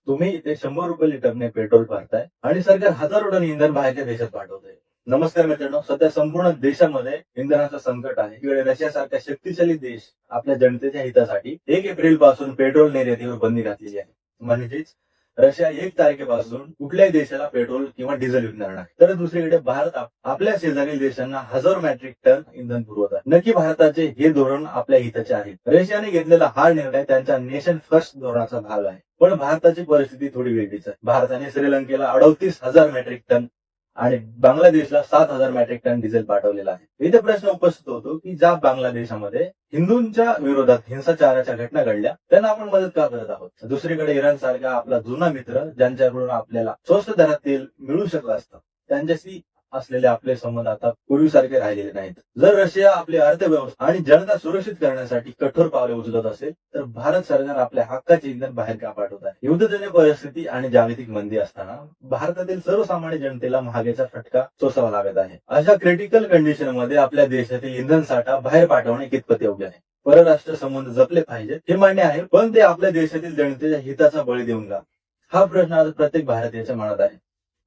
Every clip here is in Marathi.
तुम्ही इथे 100 रुपये लिटरने पेट्रोल भरताय आणि सरकार हजारो टन इंधन बाहेरच्या देशात पाठवतंय. नमस्कार मित्रांनो, सध्या संपूर्ण देशामध्ये इंधनाचं संकट आहे. इकडे रशियासारखा शक्तिशाली देश आपल्या जनतेच्या हितासाठी 1 एप्रिल पासून पेट्रोल निर्यातीवर बंदी घातलेली आहे. म्हणजेच रशिया 1 तारखेपासून कुठल्याही देशाला पेट्रोल किंवा डिझेल विकणार नाही. तर दुसरीकडे भारत आपल्या शेजारील देशांना हजारो मेट्रिक टन इंधन पुरवत आहे. नक्की भारताचे हे धोरण आपल्या हिताचे आहे. रशियाने घेतलेला हा निर्णय त्यांच्या नेशन फर्स्ट धोरणाचा भाग आहे. पण भारताची परिस्थिती थोडी वेगळीच आहे. भारताने श्रीलंकेला 38,000 मेट्रिक टन आणि बांगलादेशला 7,000 मेट्रिक टन डिझेल पाठवलेला आहे. इथे प्रश्न उपस्थित होतो की ज्या बांगलादेशामध्ये हिंदूंच्या विरोधात हिंसाचाराच्या घटना घडल्या त्यांना आपण मदत का करत आहोत. दुसरीकडे इराण सारखा आपला जुना मित्र ज्यांच्याकडून आपल्याला स्वस्त दरात तेल मिळू शकलं असतं त्यांच्याशी असलेले आपले संबंध आता पूर्वीसारखे राहिलेले नाहीत. जर रशिया आपली अर्थव्यवस्था आणि जनता सुरक्षित करण्यासाठी कठोर पावले उचलत असेल तर भारत सरकार आपल्या हक्काचे इंधन बाहेर का पाठवत आहे. युद्धजन्य परिस्थिती आणि जागतिक मंदी असताना भारतातील सर्वसामान्य जनतेला महागाईचा फटका सोसावा लागत आहे. अशा क्रिटिकल कंडिशन मध्ये आपल्या देशातील इंधन साठा बाहेर पाठवणे कितपत योग्य आहे. परराष्ट्र संबंध जपले पाहिजेत हे मान्य आहे, पण ते आपल्या देशातील जनतेच्या हिताचा बळी देऊन का, हा प्रश्न आज प्रत्येक भारतीयाच्या मनात आहे.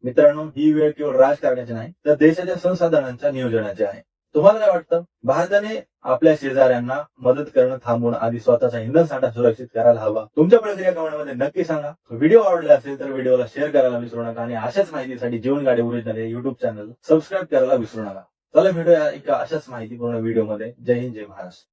मित्रांनो, ही वेळ केवळ राजकारणाची नाही तर देशाच्या संसाधनांच्या नियोजनाची आहे. तुम्हाला काय वाटतं? भारताने आपल्या शेजाऱ्यांना मदत करणं थांबवून आधी स्वतःचा इंधन साठा सुरक्षित करायला हवा. तुमच्या प्रतिक्रिया कमेंटमध्ये नक्की सांगा. व्हिडिओ आवडला असेल तर व्हिडिओला शेअर करायला विसरू नका आणि अशाच माहितीसाठी जीवन गाडी ओरिजिनल या युट्यूब चॅनल सबस्क्राईब करायला विसरू नका. चला भेटूया एका अशाच माहितीपूर्ण व्हिडिओमध्ये. जय हिंद, जय महाराष्ट्र.